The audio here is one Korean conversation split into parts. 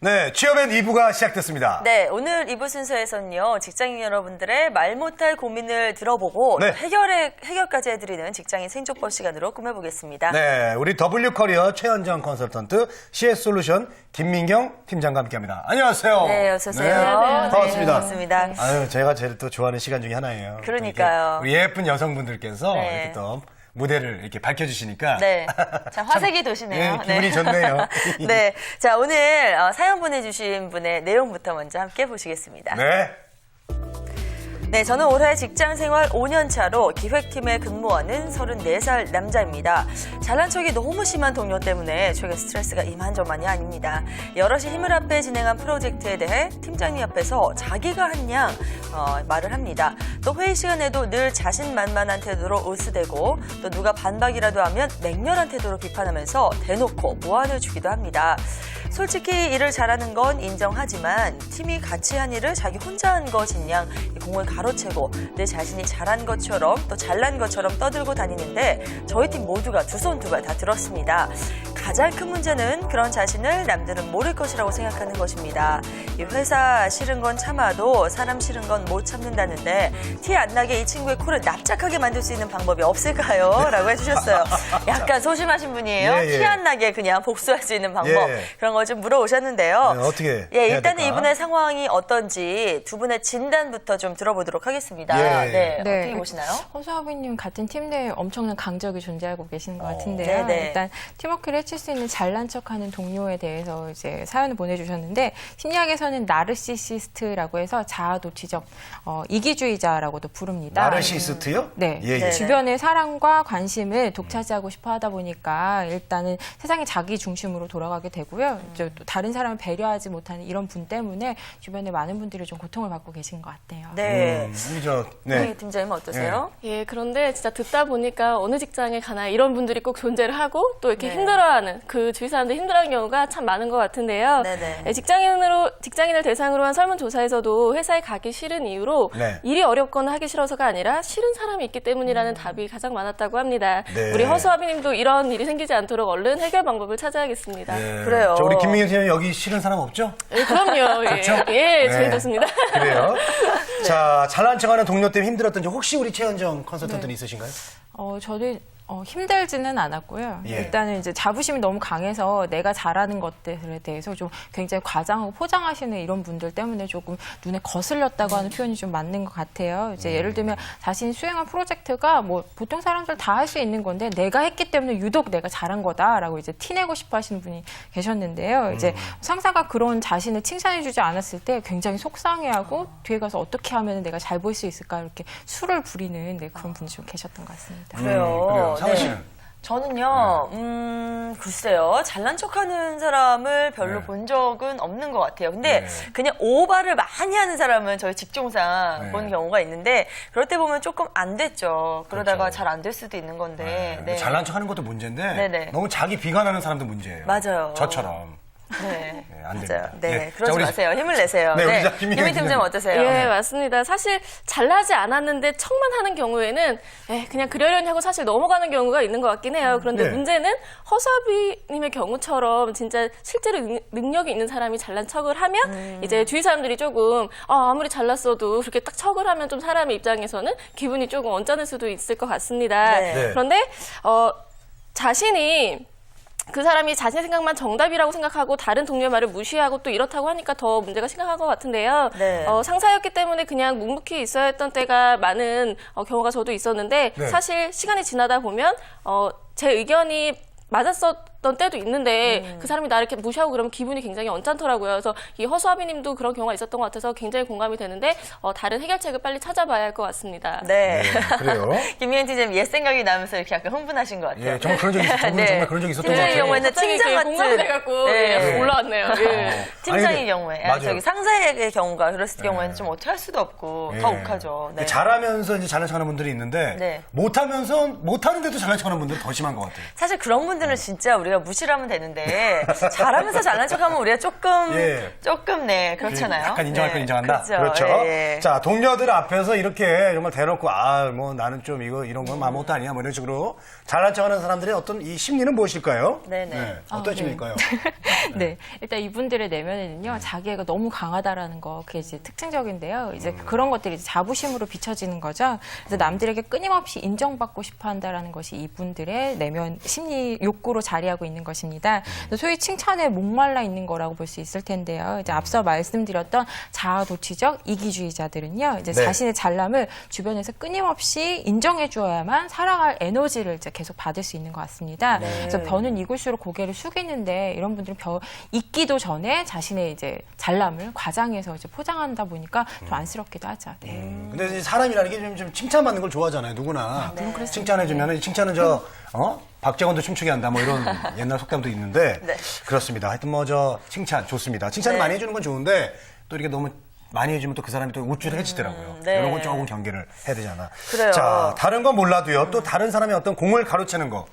네, 취업엔 2부가 시작됐습니다. 네, 오늘 2부 순서에서는요, 직장인 여러분들의 말 못할 고민을 들어보고 네. 해결까지 해드리는 직장인 생존법 시간으로 꾸며보겠습니다. 네, 우리 W커리어 최현정 컨설턴트, CS솔루션 김민경 팀장과 함께합니다. 안녕하세요. 네, 어서오세요. 네, 반갑습니다. 네, 반갑습니다. 아유, 제가 제일 또 좋아하는 시간 중에 하나예요. 그러니까요. 우리 예쁜 여성분들께서 네. 이렇게 또 무대를 이렇게 밝혀주시니까. 네. 자, 화색이 도시네요. 네, 기분이 좋네요. 네. 자, 오늘 사연 보내주신 분의 내용부터 먼저 함께 보시겠습니다. 네. 네, 저는 올해 직장 생활 5년 차로 기획팀에 근무하는 34살 남자입니다. 잘난 척이 너무 심한 동료 때문에 최근 스트레스가 이만저만이 아닙니다. 여럿이 힘을 합해 진행한 프로젝트에 대해 팀장님 앞에서 자기가 한 양 말을 합니다. 또 회의 시간에도 늘 자신만만한 태도로 으스대고 또 누가 반박이라도 하면 맹렬한 태도로 비판하면서 대놓고 모함을 주기도 합니다. 솔직히 일을 잘하는 건 인정하지만 팀이 같이 한 일을 자기 혼자 한 것인 양 공을 가로채고 내 자신이 잘한 것처럼 또 잘난 것처럼 떠들고 다니는데 저희 팀 모두가 두 손 두 발 다 들었습니다. 가장 큰 문제는 그런 자신을 남들은 모를 것이라고 생각하는 것입니다. 이 회사 싫은 건 참아도 사람 싫은 건 못 참는다는데 티 안 나게 이 친구의 코를 납작하게 만들 수 있는 방법이 없을까요? 라고 해주셨어요. 약간 소심하신 분이에요. 예, 예. 티 안 나게 그냥 복수할 수 있는 방법. 예. 그런 걸 좀 물어오셨는데요. 네, 어떻게 예, 해야 일단은 될까? 이분의 상황이 어떤지 두 분의 진단부터 좀 들어보도록 하겠습니다. 예. 네, 네. 어떻게 보시나요? 허수아비님 같은 팀 내에 엄청난 강적이 존재하고 계시는 것 같은데요. 네네. 일단 팀워크를 해칠 수 있는 잘난 척하는 동료에 대해서 이제 사연을 보내주셨는데 심리학에서는 나르시시스트라고 해서 자아도취적 이기주의자라고도 부릅니다. 나르시스트요? 네. 예, 예. 네. 주변의 사랑과 관심을 독차지하고 싶어 하다 보니까 일단은 세상이 자기 중심으로 돌아가게 되고요. 이제 또 다른 사람을 배려하지 못하는 이런 분 때문에 주변에 많은 분들이 좀 고통을 받고 계신 것 같아요. 네. 네. 네. 팀장님 어떠세요? 예, 그런데 진짜 듣다 보니까 어느 직장에 가나 이런 분들이 꼭 존재를 하고 또 이렇게 네. 힘들어하는 그 주위 사람들 힘들어하는 경우가 참 많은 것 같은데요. 네네. 예, 직장인을 대상으로 한 설문조사에서도 회사에 가기 싫은 이유로 네. 일이 어렵거나 하기 싫어서가 아니라 싫은 사람이 있기 때문이라는 답이 가장 많았다고 합니다. 네. 우리 허수아비님도 이런 일이 생기지 않도록 얼른 해결 방법을 찾아야겠습니다. 네. 그래요. 저 우리 김민경 팀장님 여기 싫은 사람 없죠? 예, 그럼요. 예, 그렇죠? 예, 네. 제일 좋습니다. 그래요. 자, 잘난 척하는 동료 때문에 힘들었던 적 혹시 우리 최현정 컨설턴트는 있으신가요? 저도 힘들지는 않았고요. 예. 일단은 이제 자부심이 너무 강해서 내가 잘하는 것들에 대해서 좀 굉장히 과장하고 포장하시는 이런 분들 때문에 조금 눈에 거슬렸다고 하는 표현이 좀 맞는 것 같아요. 이제 예를 들면 자신이 수행한 프로젝트가 뭐 보통 사람들 다 할 수 있는 건데 내가 했기 때문에 유독 내가 잘한 거다라고 이제 티내고 싶어 하시는 분이 계셨는데요. 이제 상사가 그런 자신을 칭찬해주지 않았을 때 굉장히 속상해하고 뒤에 가서 어떻게 하면 내가 잘 보일 수 있을까 이렇게 수를 부리는 그런 분이 좀 계셨던 것 같습니다. 그래요. 상원 씨는? 저는요, 글쎄요. 잘난 척하는 사람을 별로 네. 본 적은 없는 것 같아요. 근데 네. 그냥 오바를 많이 하는 사람은 저희 직종상 네. 본 경우가 있는데 그럴 때 보면 조금 안 됐죠. 그러다가 그렇죠. 잘 안 될 수도 있는 건데. 네. 잘난 척하는 것도 문제인데 네네. 너무 자기 비관하는 사람도 문제예요. 맞아요. 저처럼. 네. 네, 안 맞아요. 됩니다. 네. 예. 그러지 자, 우리- 마세요. 힘을 내세요. 네, 우리 네. 자, 김민경 김민 팀장 어떠세요? 예, 네. 맞습니다. 사실 잘나지 않았는데 척만 하는 경우에는 그냥 그러려니 하고 사실 넘어가는 경우가 있는 것 같긴 해요. 그런데 네. 문제는 허수아비님의 경우처럼 진짜 실제로 능력이 있는 사람이 잘난 척을 하면 이제 주위 사람들이 조금 아무리 잘났어도 그렇게 딱 척을 하면 좀 사람의 입장에서는 기분이 조금 언짢을 수도 있을 것 같습니다. 네. 네. 그런데 자신이 그 사람이 자신의 생각만 정답이라고 생각하고 다른 동료의 말을 무시하고 또 이렇다고 하니까 더 문제가 심각한 것 같은데요. 네. 상사였기 때문에 그냥 묵묵히 있어야 했던 때가 많은 경우가 저도 있었는데 네. 사실 시간이 지나다 보면 제 의견이 맞았었던 때도 있는데 그 사람이 나를 이렇게 무시하고 그러면 기분이 굉장히 언짢더라고요. 그래서 이 허수아비님도 그런 경우가 있었던 것 같아서 굉장히 공감이 되는데 다른 해결책을 빨리 찾아봐야 할 것 같습니다. 네. 네, 그래요. 김민현 팀장님 옛 생각이 나면서 이렇게 약간 흥분하신 것 같아요. 예, 정말 그런 적이 있었던 네. 정말 그런 적이 있었던 것 팀장의 같아요. 경우에는 갑자기 팀장 같은 공감이 돼갖고 네. 올라왔네요. 예. 팀장의 아니, 근데 경우에 맞아요. 저기 상사의 경우가 그랬을 경우에는 좀 어떻게 할 수도 없고 예. 더 욱하죠. 네. 잘하면서 이제 잘난 척하는 분들이 있는데 네. 못하면서 못하는데도 잘난 척하는 분들은 더 심한 것 같아요. 사실 그런 분들은 진짜 우리가 오히려 무시를 하면 되는데 잘하면서 잘난 척하면 우리가 조금 예. 조금 네 그렇잖아요. 약간 인정할 건 네, 인정한다. 그렇죠. 예, 예. 자, 동료들 앞에서 이렇게 정말 대놓고 뭐 나는 좀 이런 건 아무것도 아니야. 뭐 이런 식으로 잘난 척하는 사람들의 어떤 이 심리는 무엇일까요? 네네. 어떤 네. 심리일까요? 네, 일단 이분들의 내면에는요, 자기애가 너무 강하다라는 거, 그게 이제 특징적인데요. 이제 그런 것들이 이제 자부심으로 비춰지는 거죠. 그래서 남들에게 끊임없이 인정받고 싶어 한다라는 것이 이분들의 내면 심리 욕구로 자리하고 있는 것입니다. 그래서 소위 칭찬에 목말라 있는 거라고 볼 수 있을 텐데요. 이제 앞서 말씀드렸던 자아도취적 이기주의자들은요, 이제 네. 자신의 잘남을 주변에서 끊임없이 인정해 주어야만 살아갈 에너지를 이제 계속 받을 수 있는 것 같습니다. 그래서 벼는 익을수록 고개를 숙이는데 이런 분들은 벼 익기도 전에 자신의 이제 잘남을 과장해서 이제 포장한다 보니까 좀 안쓰럽기도 하죠. 네. 근데 이제 사람이라는 게 좀 칭찬받는 걸 좋아하잖아요. 누구나. 칭찬해주면 칭찬은 박재원도 춤추게 한다. 뭐 이런 옛날 속담도 있는데 네. 그렇습니다. 하여튼 칭찬 좋습니다. 칭찬을 네. 많이 해주는 건 좋은데 또 이렇게 너무 많이 해주면 또 그 사람이 또 우쭐해지더라고요. 네. 이런 건 조금 경계를 해야 되잖아. 그래요. 자, 다른 건 몰라도요. 또 다른 사람의 어떤 공을 가로채는 거.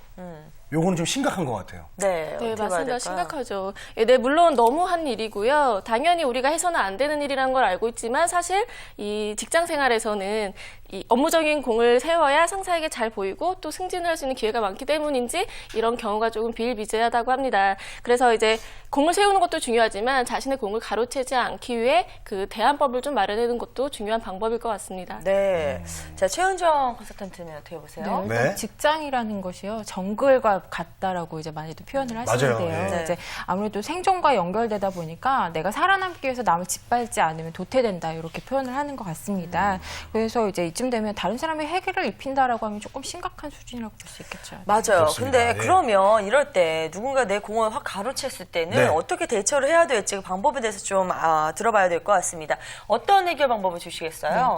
요거는 좀 심각한 것 같아요. 네, 네, 어떻게 봐야 맞습니다. 될까요? 심각하죠. 예, 네, 물론 너무한 일이고요. 당연히 우리가 해서는 안 되는 일이라는 걸 알고 있지만 사실 이 직장 생활에서는 이 업무적인 공을 세워야 상사에게 잘 보이고 또 승진을 할 수 있는 기회가 많기 때문인지 이런 경우가 조금 비일비재하다고 합니다. 그래서 이제 공을 세우는 것도 중요하지만 자신의 공을 가로채지 않기 위해 그 대안법을 좀 마련하는 것도 중요한 방법일 것 같습니다. 네. 자, 최현정 컨설턴트는 어떻게 보세요? 일단 네. 직장이라는 것이요, 정글과 같다라고 이제 많이들 표현을 하시는데요. 맞아요. 예. 이제 아무래도 생존과 연결되다 보니까 내가 살아남기 위해서 남을 짓밟지 않으면 도태된다 이렇게 표현을 하는 것 같습니다. 그래서 이제 이쯤 되면 다른 사람의 해결을 입힌다라고 하면 조금 심각한 수준이라고 볼 수 있겠죠. 맞아요. 그렇습니다. 근데 예. 그러면 이럴 때 누군가 내 공을 확 가로챘을 때는 네. 어떻게 대처를 해야 될지 그 방법에 대해서 좀 들어봐야 될 것 같습니다. 어떤 해결 방법을 주시겠어요?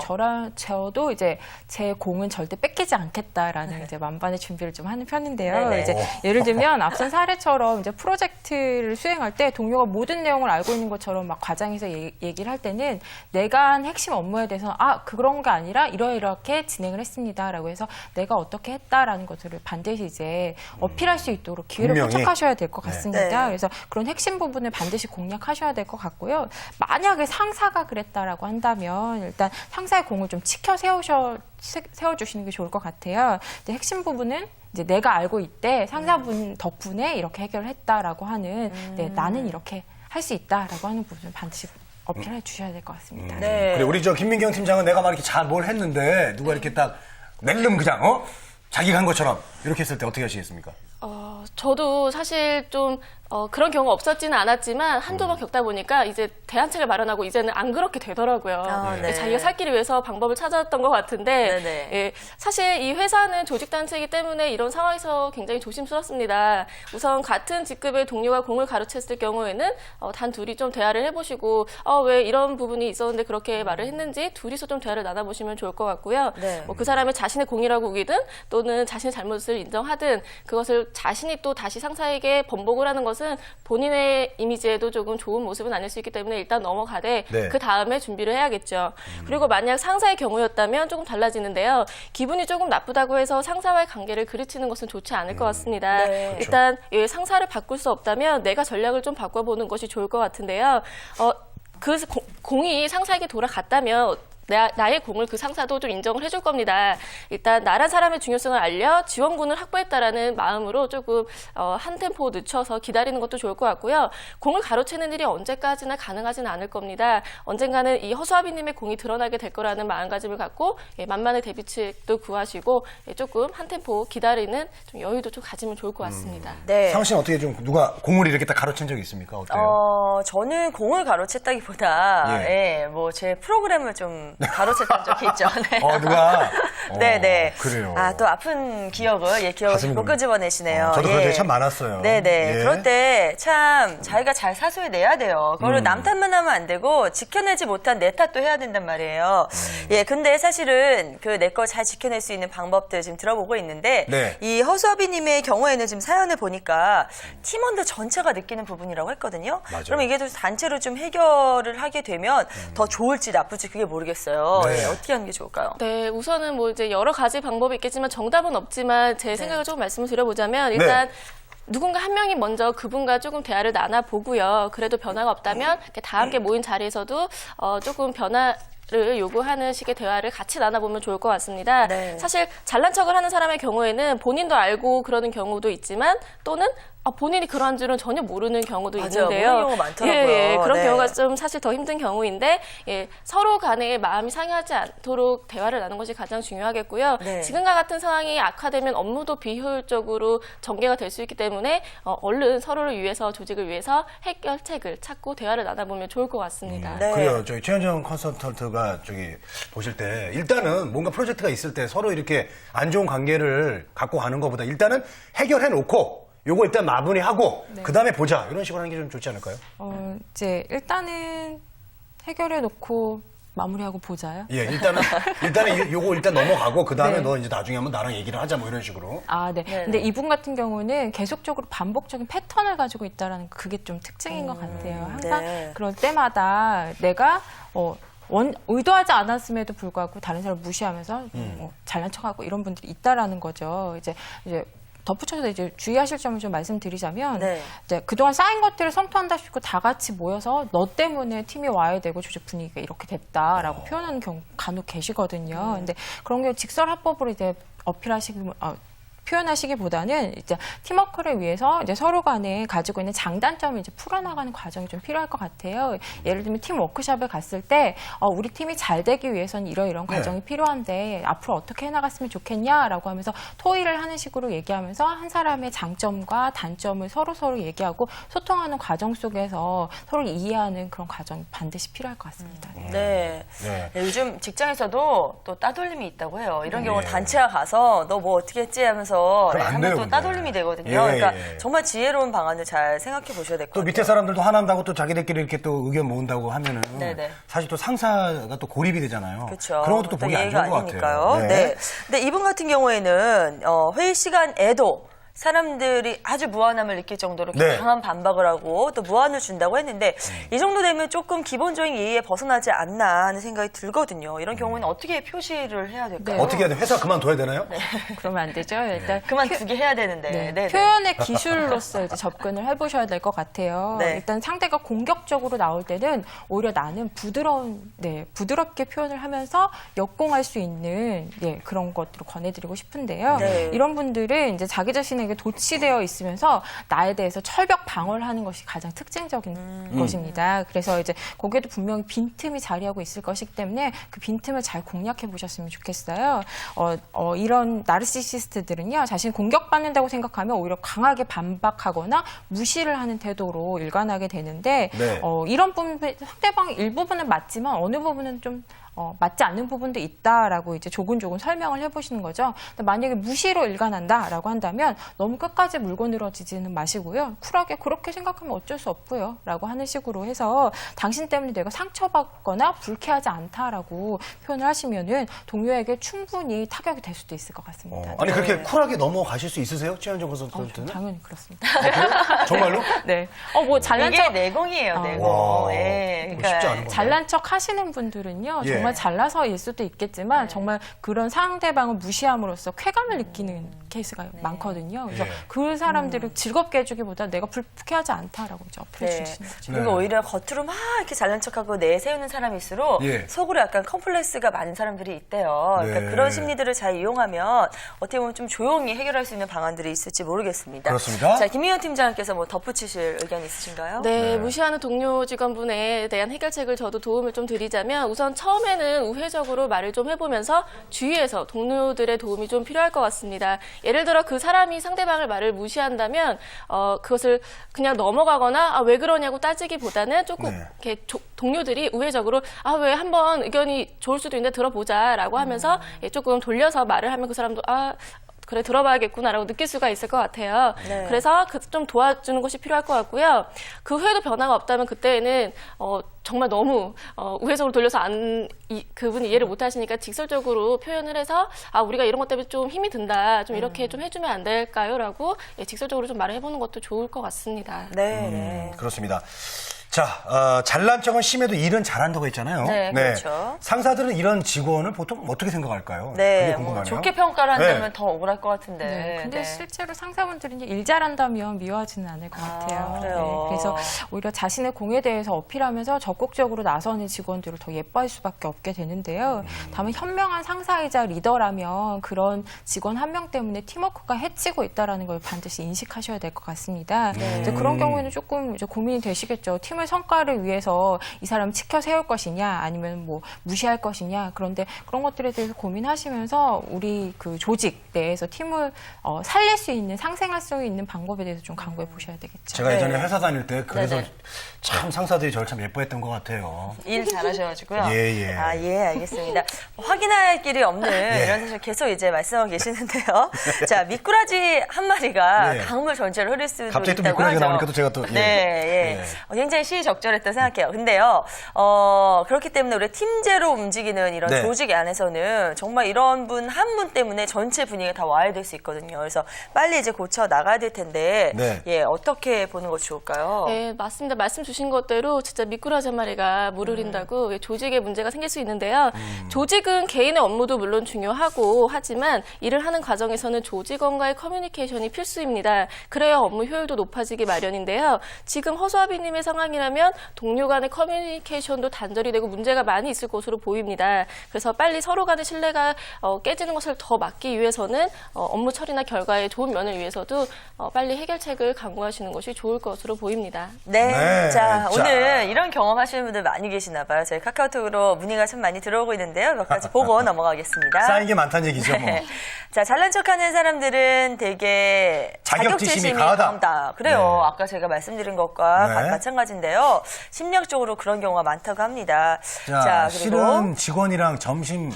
저도 이제 제 공은 절대 뺏기지 않겠다라는 이제 만반의 준비를 좀 하는 편인데요. 네네. 이제 예를 들면 앞선 사례처럼 이제 프로젝트를 수행할 때 동료가 모든 내용을 알고 있는 것처럼 막 과장해서 얘기를 할 때는 내가 한 핵심 업무에 대해서 그런 게 아니라 이렇게 진행을 했습니다라고 해서 내가 어떻게 했다라는 것들을 반드시 이제 어필할 수 있도록 기회를 분명히. 포착하셔야 될 것 같습니다. 네. 그래서 그런 핵심 부분을 반드시 공략하셔야 될 것 같고요. 만약에 상사가 그랬다라고 한다면 일단 상사의 공을 좀 치켜 세워주시는 게 좋을 것 같아요. 이제 핵심 부분은 이제 내가 알고 있대 상사분 덕분에 이렇게 해결을 했다라고 하는 네, 나는 이렇게 할 수 있다라고 하는 부분을 반드시 어필해 주셔야 될 것 같습니다. 네. 그래, 우리 김민경 팀장은 내가 막 이렇게 잘 뭘 했는데 누가 이렇게 딱 낼름 그냥 자기가 한 것처럼 이렇게 했을 때 어떻게 하시겠습니까? 저도 사실 좀 그런 경우가 없었지는 않았지만 한두 번 겪다 보니까 이제 대안책을 마련하고 이제는 안 그렇게 되더라고요. 네. 자기가 살 길을 위해서 방법을 찾았던 것 같은데 네네. 예, 사실 이 회사는 조직단체이기 때문에 이런 상황에서 굉장히 조심스럽습니다. 우선 같은 직급의 동료가 공을 가로챘을 경우에는 단 둘이 좀 대화를 해보시고 왜 이런 부분이 있었는데 그렇게 말을 했는지 둘이서 좀 대화를 나눠보시면 좋을 것 같고요. 네. 그 사람의 자신의 공이라고 우기든 또는 자신의 잘못을 인정하든 그것을 자신이 또 다시 상사에게 번복을 하는 것은 본인의 이미지에도 조금 좋은 모습은 아닐 수 있기 때문에 일단 넘어가되 네. 그 다음에 준비를 해야겠죠. 그리고 만약 상사의 경우였다면 조금 달라지는데요. 기분이 조금 나쁘다고 해서 상사와의 관계를 그르치는 것은 좋지 않을 것 같습니다. 네. 일단 상사를 바꿀 수 없다면 내가 전략을 좀 바꿔보는 것이 좋을 것 같은데요. 그 공이 상사에게 돌아갔다면 나의 공을 그 상사도 좀 인정을 해줄 겁니다. 일단 나란 사람의 중요성을 알려 지원군을 확보했다라는 마음으로 조금 한 템포 늦춰서 기다리는 것도 좋을 것 같고요. 공을 가로채는 일이 언제까지나 가능하지는 않을 겁니다. 언젠가는 이 허수아비님의 공이 드러나게 될 거라는 마음가짐을 갖고 만만의 대비책도 구하시고 조금 한 템포 기다리는 좀 여유도 좀 가지면 좋을 것 같습니다. 네. 상우 씨는 어떻게 좀 누가 공을 이렇게 딱 가로챈 적이 있습니까? 어때요? 저는 공을 가로챘다기보다, 예. 제 프로그램을 좀 가로챘던 적이 있죠. 네. 누가? 네네. 그래요. 또 아픈 기억을, 기억을 가슴이 자꾸 좀- 끄집어내시네요. 저도 그런 적이 참 많았어요. 네네. 예. 그럴 때 참 자기가 잘 사소해내야 돼요. 그거를 남 탓만 하면 안 되고 지켜내지 못한 내 탓도 해야 된단 말이에요. 근데 사실은 그 내 거 잘 지켜낼 수 있는 방법들 지금 들어보고 있는데 네. 이 허수아비님의 경우에는 지금 사연을 보니까 팀원들 전체가 느끼는 부분이라고 했거든요. 맞아요. 그럼 이게 좀 단체로 좀 해결을 하게 되면 더 좋을지 나쁠지 그게 모르겠어요. 네. 어떻게 하는 게 좋을까요? 네, 우선은 이제 여러 가지 방법이 있겠지만 정답은 없지만 제 생각을 조금 말씀을 드려보자면 일단 누군가 한 명이 먼저 그분과 조금 대화를 나눠보고요. 그래도 변화가 없다면 이렇게 다 함께 모인 자리에서도 조금 변화를 요구하는 식의 대화를 같이 나눠보면 좋을 것 같습니다. 네. 사실 잘난 척을 하는 사람의 경우에는 본인도 알고 그러는 경우도 있지만 또는 본인이 그러한 줄은 전혀 모르는 경우도 맞아요. 있는데요. 모르는 경우가 많더라고요. 예, 그런 네. 경우가 좀 사실 더 힘든 경우인데 서로 간에 마음이 상하지 않도록 대화를 나누는 것이 가장 중요하겠고요. 네. 지금과 같은 상황이 악화되면 업무도 비효율적으로 전개가 될 수 있기 때문에 얼른 서로를 위해서 조직을 위해서 해결책을 찾고 대화를 나눠보면 좋을 것 같습니다. 네. 그래요. 저희 최현정 컨설턴트가 보실 때 일단은 뭔가 프로젝트가 있을 때 서로 이렇게 안 좋은 관계를 갖고 가는 것보다 일단은 해결해 놓고 요거 일단 마무리하고 그다음에 보자. 이런 식으로 하는 게 좀 좋지 않을까요? 이제 일단은 해결해 놓고 마무리하고 보자요. 예, 일단은 요거 일단 넘어가고 그다음에 네. 너 이제 나중에 한번 나랑 얘기를 하자 뭐 이런 식으로. 네. 근데 이분 같은 경우는 계속적으로 반복적인 패턴을 가지고 있다라는 그게 좀 특징인 것 같아요. 항상 네. 그럴 때마다 내가 의도하지 않았음에도 불구하고 다른 사람을 무시하면서 잘난 척하고 이런 분들이 있다라는 거죠. 이제 덧붙여서 이제 주의하실 점을 좀 말씀드리자면 네. 이제 그동안 쌓인 것들을 성토한다 싶고 다 같이 모여서 너 때문에 팀이 와야 되고 조직 분위기가 이렇게 됐다라고 표현하는 경우 간혹 계시거든요. 근데 그런 게 직설화법으로 이제 표현하시기보다는 이제 팀워크를 위해서 이제 서로 간에 가지고 있는 장단점을 이제 풀어나가는 과정이 좀 필요할 것 같아요. 예를 들면 팀 워크숍에 갔을 때 우리 팀이 잘 되기 위해서는 이런 과정이 필요한데 앞으로 어떻게 해나갔으면 좋겠냐라고 하면서 토의를 하는 식으로 얘기하면서 한 사람의 장점과 단점을 서로 얘기하고 소통하는 과정 속에서 서로 이해하는 그런 과정이 반드시 필요할 것 같습니다. 네. 네. 네. 네, 요즘 직장에서도 또 따돌림이 있다고 해요. 이런 경우 단체가 가서 너 뭐 어떻게 했지 하면서 그럼 안 하면 돼요, 또 근데. 따돌림이 되거든요. 예, 그러니까 예. 정말 지혜로운 방안을 잘 생각해 보셔야 될 것 또 같아요. 밑에 사람들도 화난다고 또 자기들끼리 이렇게 또 의견 모은다고 하면은 네네. 사실 또 상사가 또 고립이 되잖아요. 그렇죠. 그런 것도 또 보기 안 예의가 좋은 것 아니니까요. 같아요. 네. 근데 이분 같은 경우에는 회의 시간에도 사람들이 아주 무한함을 느낄 정도로 네. 강한 반박을 하고 또 무한을 준다고 했는데 이 정도 되면 조금 기본적인 예의에 벗어나지 않나 하는 생각이 들거든요. 이런 경우에는 어떻게 표시를 해야 될까요? 네. 어떻게 해야 돼? 회사 그만둬야 되나요? 그러면 안 되죠. 일단 그만두게 해야 되는데. 네, 네, 네. 표현의 기술로서 이제 접근을 해보셔야 될 것 같아요. 네. 일단 상대가 공격적으로 나올 때는 오히려 나는 부드럽게 표현을 하면서 역공할 수 있는 그런 것들을 권해드리고 싶은데요. 네. 이런 분들은 이제 자기 자신에게 도취되어 있으면서 나에 대해서 철벽 방어를 하는 것이 가장 특징적인 것입니다. 그래서 이제 거기에도 분명히 빈틈이 자리하고 있을 것이기 때문에 그 빈틈을 잘 공략해 보셨으면 좋겠어요. 이런 나르시시스트들은요, 자신이 공격받는다고 생각하면 오히려 강하게 반박하거나 무시를 하는 태도로 일관하게 되는데, 네. 이런 부분, 상대방 일부분은 맞지만 어느 부분은 좀 맞지 않는 부분도 있다라고 이제 조근조근 설명을 해보시는 거죠. 근데 만약에 무시로 일관한다라고 한다면 너무 끝까지 물고 늘어지지는 마시고요. 쿨하게 그렇게 생각하면 어쩔 수 없고요라고 하는 식으로 해서 당신 때문에 내가 상처받거나 불쾌하지 않다라고 표현을 하시면은 동료에게 충분히 타격이 될 수도 있을 것 같습니다. 아니 그렇게 쿨하게 넘어가실 수 있으세요? 최현정 컨설턴트는? 당연히 그렇습니다. 정말로? 네. 잘난 이게 척 내공이에요, 내공. 와, 예. 쉽지 않은 건데. 잘난 척 하시는 분들은요, 예. 정말 잘나서일 수도 있겠지만, 정말 그런 상대방을 무시함으로써 쾌감을 느끼는 케이스가 많거든요. 그래서 예. 그 사람들을 즐겁게 해주기보다 내가 불쾌하지 않다라고 이제 어필해 네. 주시는 거죠. 그리고 네. 오히려 겉으로 막 이렇게 잘난 척하고 내세우는 사람일수록 예. 속으로 약간 컴플렉스가 많은 사람들이 있대요. 그러니까 네. 그런 심리들을 잘 이용하면 어떻게 보면 좀 조용히 해결할 수 있는 방안들이 있을지 모르겠습니다. 그렇습니다. 자, 김민현 팀장님께서 뭐 덧붙이실 의견 있으신가요? 네, 무시하는 동료 직원분에 대한 해결책을 저도 도움을 좀 드리자면 우선 처음에는 우회적으로 말을 좀 해보면서 주위에서 동료들의 도움이 좀 필요할 것 같습니다. 예를 들어 그 사람이 상대방을 말을 무시한다면 그것을 그냥 넘어가거나 왜 그러냐고 따지기보다는 조금 네. 이렇게 동료들이 우회적으로 왜 한번 의견이 좋을 수도 있는데 들어보자라고 하면서 조금 돌려서 말을 하면 그 사람도 그래 들어봐야겠구나라고 느낄 수가 있을 것 같아요. 네. 그래서 좀 도와주는 것이 필요할 것 같고요. 그 후에도 변화가 없다면 그때는 정말 너무 우회적으로 돌려서 그분이 이해를 못하시니까 직설적으로 표현을 해서 우리가 이런 것 때문에 좀 힘이 든다. 좀 이렇게 좀 해주면 안 될까요? 라고 직설적으로 좀 말을 해보는 것도 좋을 것 같습니다. 네, 네. 그렇습니다. 자, 잘난 척은 심해도 일은 잘한다고 했잖아요. 네, 그렇죠. 상사들은 이런 직원을 보통 어떻게 생각할까요? 네, 그게 뭐 궁금하네요. 좋게 평가를 한다면 네. 더 억울할 것 같은데. 네, 근데 네. 실제로 상사분들이 이제 일 잘한다면 미워하지는 않을 것 같아요. 그래요. 그래서 오히려 자신의 공에 대해서 어필하면서 적극적으로 나서는 직원들을 더 예뻐할 수밖에 없게 되는데요. 다만 현명한 상사이자 리더라면 그런 직원 한 명 때문에 팀워크가 해치고 있다는 걸 반드시 인식하셔야 될 것 같습니다. 이제 그런 경우에는 조금 이제 고민이 되시겠죠. 팀의 성과를 위해서 이 사람 지켜 세울 것이냐, 아니면 뭐 무시할 것이냐. 그런데 그런 것들에 대해서 고민하시면서 우리 그 조직 내에서 팀을 살릴 수 있는, 상생할 수 있는 방법에 대해서 좀 강구해 보셔야 되겠죠. 제가 네. 예전에 회사 다닐 때 그래서 네네. 참 상사들이 저를 참 예뻐했던 것 같아요. 일 잘하셔가지고요. 예, 예. 아, 예, 알겠습니다. 확인할 길이 없는 이런 사실 계속 이제 말씀하고 계시는데요. 자, 미꾸라지 한 마리가 예. 강물 전체를 흐릴 수도 갑자기 또 있다고 미꾸라지가 하죠. 나오니까 또 제가 또, 예. 네, 예. 예. 굉장히 시의적절했다 생각해요. 근데요, 그렇기 때문에 우리 팀제로 움직이는 이런 네. 조직 안에서는 정말 이런 분 한 분 때문에 전체 분위기가 다 와해될 수 있거든요. 그래서 빨리 이제 고쳐 나가야 될 텐데, 네. 예, 어떻게 보는 것이 좋을까요? 네, 맞습니다. 말씀 주신 것대로 진짜 미꾸라지 한 마리가 물을 흐린다고 조직에 문제가 생길 수 있는데요. 조직은 개인의 업무도 물론 중요하고 하지만 일을 하는 과정에서는 조직원과의 커뮤니케이션이 필수입니다. 그래야 업무 효율도 높아지기 마련인데요. 지금 허수아비님의 상황이라면 동료 간의 커뮤니케이션도 단절이 되고 문제가 많이 있을 것으로 보입니다. 그래서 빨리 서로 간의 신뢰가 깨지는 것을 더 막기 위해서는 업무 처리나 결과의 좋은 면을 위해서도 빨리 해결책을 강구하시는 것이 좋을 것으로 보입니다. 네. 네. 자, 자. 오늘 이런 경험 하시는 분들 많이 계시나 봐요. 저희 카카오톡으로 문의가 참 많이 들어오고 있는데요. 몇 가지 보고 넘어가겠습니다. 쌓인 게 많다는 얘기죠, 뭐. 네. 자, 잘난 척하는 사람들은 되게 자격지심이 강하다. 그래요. 네. 아까 제가 말씀드린 것과 네. 마찬가지인데요. 심리학적으로 그런 경우가 많다고 합니다. 자, 그리고 싫은 직원이랑 점심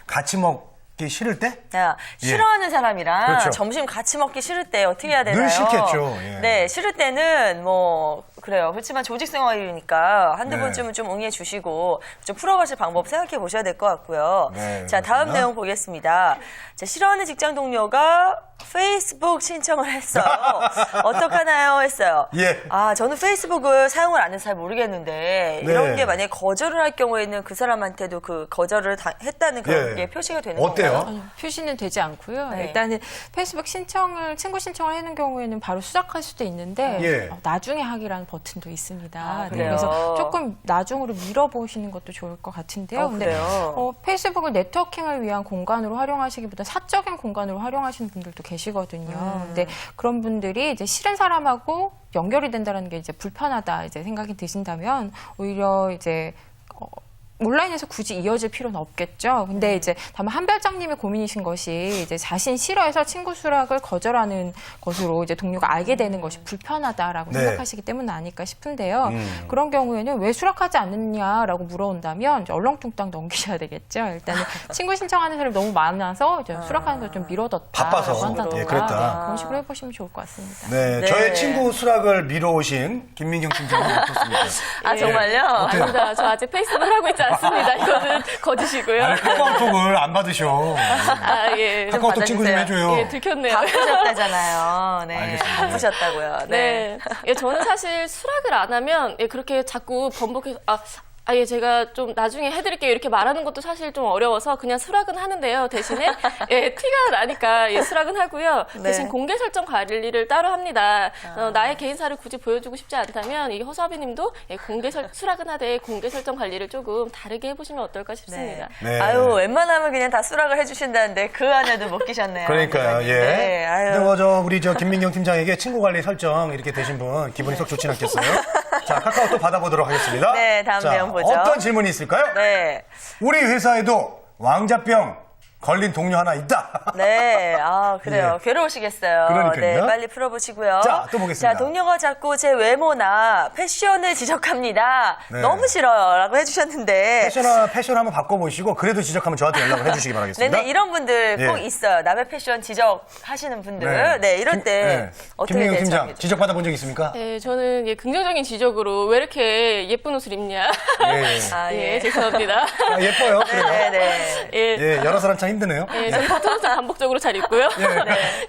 같이 먹기 싫을 때? 야, 싫어하는 사람이랑 그렇죠. 점심 같이 먹기 싫을 때 어떻게 해야 되나요? 늘 싫겠죠. 예. 네, 싫을 때는 뭐 그래요. 그렇지만 조직 생활이니까 한두 네. 번쯤은 좀 응해 주시고 좀 풀어가실 방법 생각해 보셔야 될 것 같고요. 네, 자, 다음 그렇습니다. 내용 보겠습니다. 자, 싫어하는 직장 동료가 페이스북 신청을 했어요. 어떡하나요? 했어요. 예. 아, 저는 페이스북을 사용을 안 해서 잘 모르겠는데 네. 이런 게 만약에 거절을 할 경우에는 그 사람한테도 그 거절을 했다는 그런 예. 게 표시가 되는 어때요? 건가요? 아니요, 표시는 되지 않고요. 네. 일단은 페이스북 친구 신청을 하는 경우에는 바로 수락할 수도 있는데 예. 나중에 하기라는 버튼도 있습니다. 그래요? 그래서 조금 나중으로 밀어보시는 것도 좋을 것 같은데요. 근데 그래요? 페이스북을 네트워킹을 위한 공간으로 활용하시기보다 사적인 공간으로 활용하시는 분들도 계시거든요. 근데 그런 분들이 이제 싫은 사람하고 연결이 된다는 게 이제 불편하다 이제 생각이 드신다면 오히려 이제 온라인에서 굳이 이어질 필요는 없겠죠. 근데 이제 다만 한별장님의 고민이신 것이 이제 자신 싫어해서 친구 수락을 거절하는 것으로 이제 동료가 알게 되는 것이 불편하다라고 네. 생각하시기 때문 아닐까 싶은데요. 그런 경우에는 왜 수락하지 않느냐라고 물어온다면 이제 얼렁뚱땅 넘기셔야 되겠죠. 일단은 친구 신청하는 사람이 너무 많아서 이제 수락하는 걸 좀 미뤄뒀다. 바빠서. 한다던가 예, 그랬다. 네, 그런 식으로 해보시면 좋을 것 같습니다. 네, 네. 저의 친구 수락을 미뤄오신 김민경 팀장님 어떻습니까? 아, 정말요? 아닙니다. 저 아직 페이스북을 하고 있지 않습니다. 이거는 거짓이고요. 아니, 카카오톡을 안 받으셔. 아, 예. 카카오톡 친구 좀 받아주세요. 해줘요. 예, 들켰네요. 바쁘셨다잖아요. 네. 알겠습니다. 바쁘셨다고요. 네. 네. 예, 저는 사실 수락을 안 하면 예, 그렇게 자꾸 번복해서 예, 제가 좀 나중에 해드릴게요. 이렇게 말하는 것도 사실 좀 어려워서 그냥 수락은 하는데요. 대신에, 예, 티가 나니까, 예, 수락은 하고요. 네. 대신 공개 설정 관리를 따로 합니다. 나의 개인사를 굳이 보여주고 싶지 않다면, 이 허수아비 님도 예, 수락은 하되 공개 설정 관리를 조금 다르게 해보시면 어떨까 싶습니다. 네. 아유, 웬만하면 그냥 다 수락을 해주신다는데 그 안에도 못 끼셨네요. 그러니까요, 예. 네, 아유. 근데 우리 김민경 팀장에게 친구 관리 설정 이렇게 되신 분 기분이 속 좋진 않겠어요? 자, 카카오톡 받아보도록 하겠습니다. 네, 다음 자, 내용 보죠. 어떤 질문이 있을까요? 네. 우리 회사에도 왕자병 걸린 동료 하나 있다. 네, 아, 그래요. 예. 괴로우시겠어요. 그러니까요. 네, 빨리 풀어보시고요. 자, 또 보겠습니다. 자, 동료가 자꾸 제 외모나 패션을 지적합니다. 네. 너무 싫어요. 라고 해주셨는데. 패션 한번 바꿔보시고 그래도 지적하면 저한테 연락을 해주시기 바라겠습니다. 네네, 이런 분들 꼭 예. 있어요. 남의 패션 지적하시는 분들. 네, 이럴 때 어떻게 김민경 팀장 대처하게 지적받아본 적 있습니까? 예, 저는 예, 긍정적인 지적으로 왜 이렇게 예쁜 옷을 입냐. 예. 아, 예, 예. 죄송합니다. 아, 예뻐요. 그래요. 네네. 예, 예, 여러 사람 참 힘드네요. 예, 저는 보통은 반복적으로 잘 읽고요.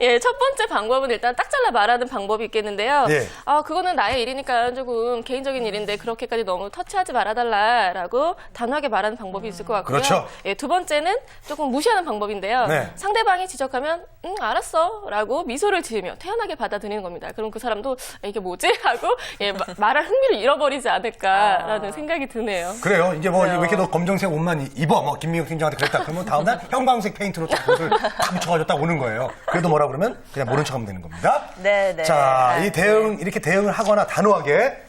예, 첫 번째 방법은 일단 딱 잘라 말하는 방법이 있겠는데요. 예. 그거는 나의 일이니까 조금 개인적인 일인데 그렇게까지 너무 터치하지 말아달라라고 단호하게 말하는 방법이 있을 것 같고요. 그렇죠. 예, 두 번째는 조금 무시하는 방법인데요. 네. 상대방이 지적하면 알았어라고 미소를 지으며 태연하게 받아들이는 겁니다. 그럼 그 사람도 이게 뭐지? 하고 예, 말할 흥미를 잃어버리지 않을까라는 생각이 드네요. 그래요. 이제 뭐 왜 이렇게 너 검정색 옷만 입어? 뭐 김민경 팀장한테 그랬다. 그러면 다음날 형광색 페인트로 딱 옷을 딱 묻혀가지고 딱 오는 거예요. 그래도 뭐라 그러면 그냥 모른 척하면 되는 겁니다. 네. 자, 이렇게 대응을 하거나 단호하게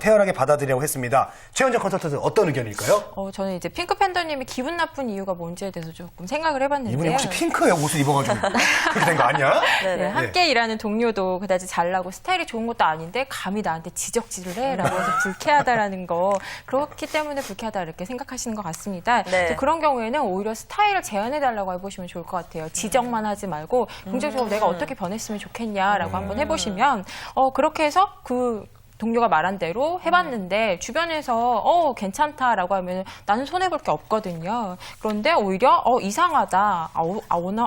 태연하게 받아들이려고 했습니다. 최현정 컨설턴트 어떤 의견일까요? 저는 이제 핑크 팬더님이 기분 나쁜 이유가 뭔지에 대해서 조금 생각을 해봤는데요. 이분이 혹시 핑크의 옷을 입어가지고 그렇게 된 거 아니야? 네, 함께 일하는 동료도 그다지 잘나고 스타일이 좋은 것도 아닌데 감히 나한테 지적질을 해라고 해서 불쾌하다라는 거 그렇기 때문에 불쾌하다 이렇게 생각하시는 것 같습니다. 네. 그런 경우에는 오히려 스타일을 제안해달라고 해보시면 좋을 것 같아요. 지적만 하지 말고 긍정적으로 내가 어떻게 변했으면 좋겠냐라고 한번 해보시면 그렇게 해서 그 동료가 말한 대로 해봤는데 주변에서 괜찮다라고 하면 나는 손해볼 게 없거든요. 그런데 오히려 이상하다,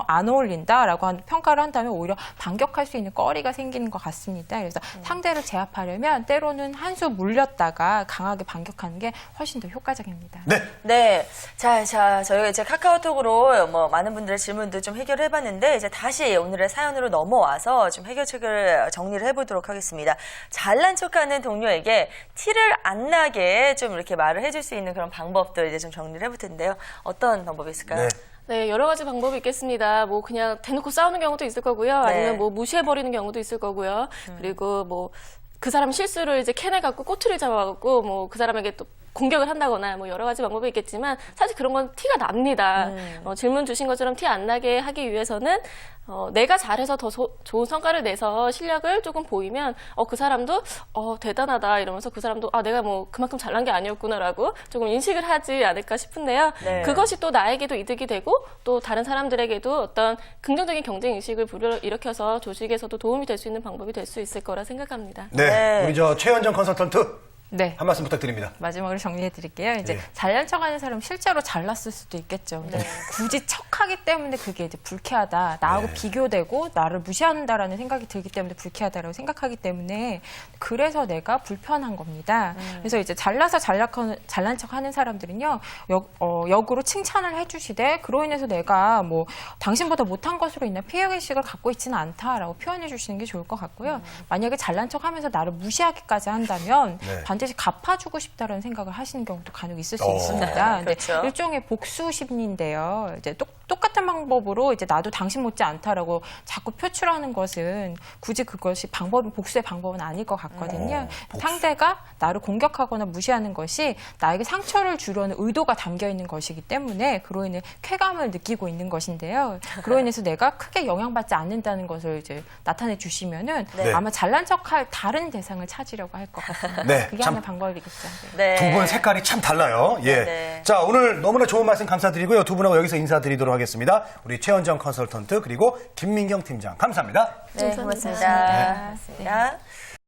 안 어울린다라고 평가를 한다면 오히려 반격할 수 있는 거리가 생기는 것 같습니다. 그래서 상대를 제압하려면 때로는 한 수 물렸다가 강하게 반격하는 게 훨씬 더 효과적입니다. 네. 네. 자, 저희가 이제 카카오톡으로 뭐 많은 분들의 질문도 좀 해결해봤는데, 이제 다시 오늘의 사연으로 넘어와서 좀 해결책을 정리를 해보도록 하겠습니다. 잘난 척하는 동료에게 티를 안 나게 좀 이렇게 말을 해줄 수 있는 그런 방법들 이제 좀 정리를 해볼 텐데요. 어떤 방법이 있을까요? 네. 네, 여러 가지 방법이 있겠습니다. 뭐 그냥 대놓고 싸우는 경우도 있을 거고요. 아니면 네. 뭐 무시해버리는 경우도 있을 거고요. 그리고 뭐 그 사람 실수를 이제 캐내갖고 꼬투리 잡아갖고 뭐 그 사람에게 또 공격을 한다거나 뭐 여러 가지 방법이 있겠지만 사실 그런 건 티가 납니다. 질문 주신 것처럼 티 안 나게 하기 위해서는 내가 잘해서 더 좋은 성과를 내서 실력을 조금 보이면 그 사람도 대단하다 이러면서 그 사람도 내가 뭐 그만큼 잘난 게 아니었구나라고 조금 인식을 하지 않을까 싶은데요. 네. 그것이 또 나에게도 이득이 되고 또 다른 사람들에게도 어떤 긍정적인 경쟁 의식을 불러일으켜서 조직에서도 도움이 될 수 있는 방법이 될 수 있을 거라 생각합니다. 네. 우리 최현정 컨설턴트 네. 한 말씀 부탁드립니다. 마지막으로 정리해드릴게요. 이제 예. 잘난 척하는 사람 실제로 잘났을 수도 있겠죠. 근데 굳이 척하기 때문에 그게 이제 불쾌하다. 나하고 네. 비교되고 나를 무시한다라는 생각이 들기 때문에 불쾌하다라고 생각하기 때문에 그래서 내가 불편한 겁니다. 그래서 이제 잘난 척하는 사람들은요 역으로 칭찬을 해주시되 그로 인해서 내가 뭐 당신보다 못한 것으로 인한 피해의식을 갖고 있지는 않다라고 표현해 주시는 게 좋을 것 같고요. 만약에 잘난 척하면서 나를 무시하기까지 한다면 네. 반드시 갚아주고 싶다라는 생각을 하시는 경우도 간혹 있을 수 어. 있습니다. 근데 그렇죠. 일종의 복수 심리인데요. 이제 똑같은 방법으로 이제 나도 당신 못지 않다라고 자꾸 표출하는 것은 굳이 그것이 복수의 방법은 아닐 것 같거든요. 상대가 나를 공격하거나 무시하는 것이 나에게 상처를 주려는 의도가 담겨 있는 것이기 때문에 그로 인해 쾌감을 느끼고 있는 것인데요. 그로 인해서 내가 크게 영향받지 않는다는 것을 이제 나타내 주시면은 네. 아마 잘난 척할 다른 대상을 찾으려고 할 것 같습니다. 네, 그게 참- 하나의 방법이겠죠. 네. 네. 두 분 색깔이 참 달라요. 예. 네. 자, 오늘 너무나 좋은 말씀 감사드리고요. 두 분하고 여기서 인사드리도록 하겠습니다. 우리 최현정 컨설턴트 그리고 김민경 팀장 감사합니다. 네, 고맙습니다. 고맙습니다.